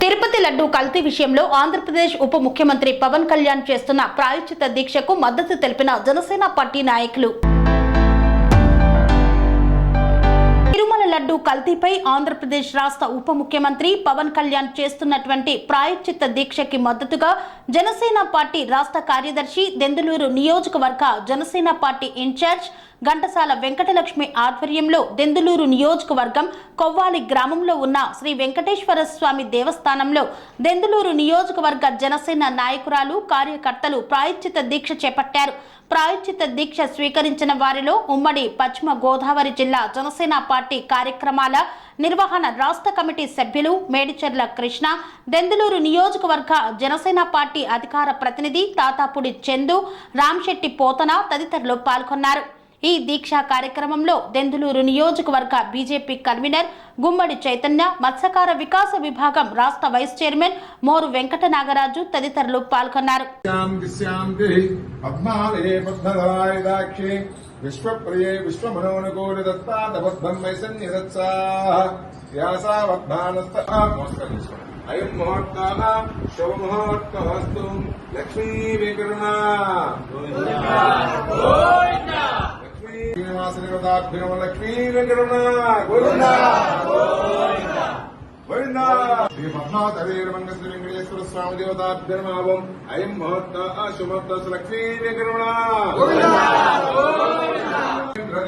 తిరుపతి లడ్డు కల్తీ విషయంలో ఆంధ్రప్రదేశ్ ఉప ముఖ్యమంత్రి పవన్ కళ్యాణ్ చేస్తున్న ప్రాయశ్చిత్త దీక్షకు మద్దతు తెలిపిన జనసేన పార్టీ నాయకులు. తిరుమల లడ్డు కల్తీపై ఆంధ్రప్రదేశ్ రాష్ట్ర ఉప ముఖ్యమంత్రి పవన్ కళ్యాణ్ చేస్తున్నటువంటి ప్రాయశ్చిత్త దీక్షకి మద్దతుగా జనసేన పార్టీ రాష్ట్ర కార్యదర్శి దెందులూరు నియోజకవర్గ జనసేన పార్టీ ఇన్ఛార్జ్ ఘంటసాల వెంకటలక్ష్మి ఆధ్వర్యంలో దెందులూరు నియోజకవర్గం కొవ్వాలి గ్రామంలో ఉన్న శ్రీ వెంకటేశ్వర స్వామి దేవస్థానంలో దెందులూరు నియోజకవర్గ జనసేన నాయకురాలు కార్యకర్తలు ప్రాయశ్చిత్త దీక్ష చేపట్టారు. ప్రాయశ్చిత్త దీక్ష స్వీకరించిన వారిలో ఉమ్మడి పశ్చిమ గోదావరి జిల్లా జనసేన పార్టీ కార్యక్రమాల నిర్వహణ రాష్ట్ర కమిటీ సభ్యులు మేడిచెర్ల కృష్ణ, దెందులూరు నియోజకవర్గ జనసేన పార్టీ అధికార ప్రతినిధి తాతాపుడి చందు, రామ్శెట్టి పోతన తదితరులు పాల్గొన్నారు. ఈ దీక్షా కార్యక్రమంలో దెందులూరు నియోజకవర్గ బీజేపీ కన్వీనర్ గుమ్మడి చైతన్య, మత్స్యకార వికాస విభాగం రాష్ట్ర వైస్ చైర్మన్ మోరు వెంకట నాగరాజు తదితరులు పాల్గొన్నారు. లక్ష్మీ వెంకటరమణ గోవింద గోవింద. శ్రీ పద్మావతీరమంగ శ్రీ వెంకటేశ్వర స్వామి దేవతాభ్యర్మావం అయం మహోత్త శుభోత్త లక్ష్మీ వెంకటరమణ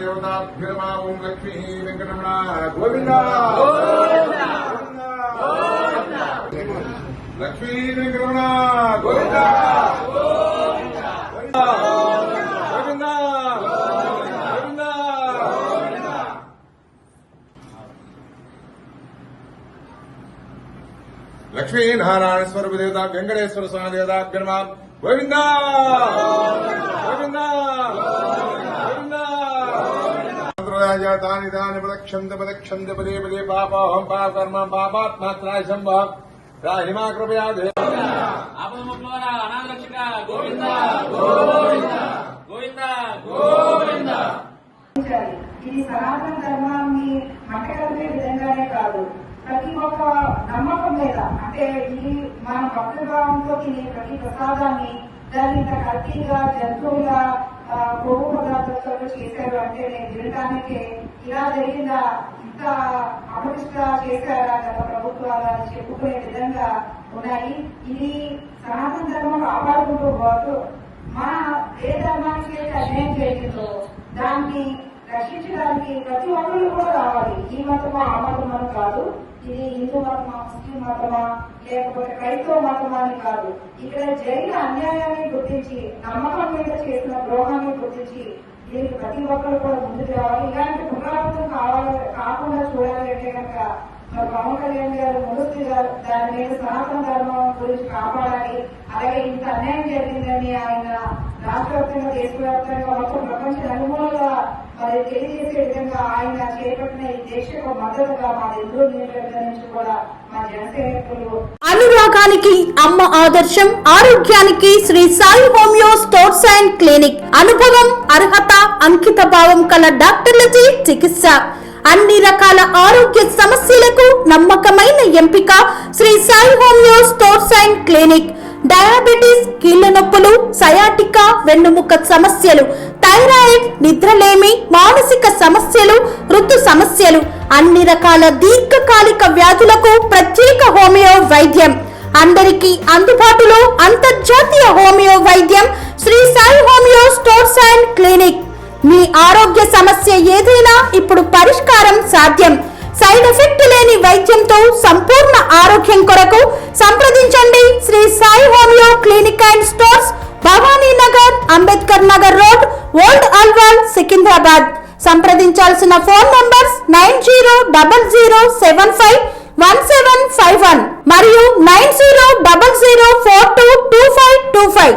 దేవతాభ్యర్మావం లక్ష్మీ వెంకటరమణ గోవింద లక్ష్మీ వెంకటరమణ గోవింద లక్ష్మీ నారాయణ స్వరూప దేవత వెంకటేశ్వర స్వామి దేవతాభ్యర్మా గోవింద గోవింద గోవింద. దాని పదక్షంద పదే పదే పాపహం పాపకర్మ పాపాత్మాత్రాయ సంభవం రాహిమా కృపయా ఇది సనాతన ధర్మాన్ని మంటగలిగే విధంగానే కాదు, ప్రతి ఒక్క నమ్మకం మీద, అంటే ఇది మన భక్తి భావంతో తినే ప్రతి ప్రసాదాన్ని దాన్ని ఇంత కల్తీగా జంతువుల కొవ్వు పదార్థాలతో చేశారు అంటే నేను వినటానికి ఇలా జరిగిందా, ఇంత అమరిష్ట చేశారా గత ప్రభుత్వాలు అని చెప్పుకునే విధంగా ఉన్నాయి. ఇది సనాతన ధర్మం కాపాడుకుంటూ పోతూ మన ఏ ధర్మానికి అన్యాయం చేయడంతో దాన్ని రక్షించడానికి ప్రతి ఒక్కరు కూడా రావాలి. ఈ మతమా ఆ మతమా కాదు, ఇది హిందూ మతమా ముస్లిం మతమా లేకపోతే క్రైస్తవ మతమా అని కాదు. ఇక్కడ జరిగిన అన్యాయాన్ని గుర్తించి నమ్మకం మీద చేసిన ద్రోహాన్ని గుర్తించి దీనికి ప్రతి ఒక్కరు కూడా ముందుకు రావాలి. ఇలాంటి పునరావృతం కాకుండా చూడాలి అంటే కనుక మరి పవన్ కళ్యాణ్ గారు ముందుగా దాని మీద సనాతన ధర్మం గురించి కాపాడాలి. అలాగే ఇంత అన్యాయం జరిగిందని ఆయన రాష్ట్ర వ్యాప్తంగా దేశవ్యాప్తంగా మొత్తం ప్రపంచ నలుమూలగా మరి తెలియజేసే విధంగా ఆయన చేపట్టిన ఈ దీక్షకు మద్దతుగా మా దెందులూరు నియోజకవర్గం నుంచి కూడా మా జనసేనకులు. అనురాగానికి అమ్మ ఆదర్శం, ఆరోగ్యానికి Shri Sai homeo stores and clinic. అనుభవం, అర్హత, అంకిత భావం కల డాక్టర్లచే చికిత్స. అన్ని రకాల ఆరోగ్య సమస్యలకు నమ్మకమైన ఎంపిక Shri Sai homeo stores and clinic. Diabetes, కీళ్ల నొప్పులు, సయాటికా, వెన్నుముక సమస్యలు, థైరాయిడ్, నిద్రలేమి, మానసిక సమస్యలు, ఋతు సమస్యలు, అన్ని రకాల దీర్ఘకాలిక వ్యాధులకు ప్రత్యేక హోమియో వైద్యం. అందరికీ అందుబాటులో అంతర్జాతీయ హోమియో వైద్యం Sri Sai homeo stores and clinic. మీ ఆరోగ్య సమస్య ఏదైనా ఇప్పుడు పరిష్కారం సాధ్యం. సైడ్ ఎఫెక్ట్ లేని వైద్యంతో సంపూర్ణ ఆరోగ్యం కొరకు సంప్రదించండి Sri Sai homeo clinic and stores, Bhavani Nagar, Ambedkar Nagar road, old Alwal, Secunderabad. సంప్రదించాల్సిన ఫోన్ నంబర్స్ 9000751751 మరియు 9000422525.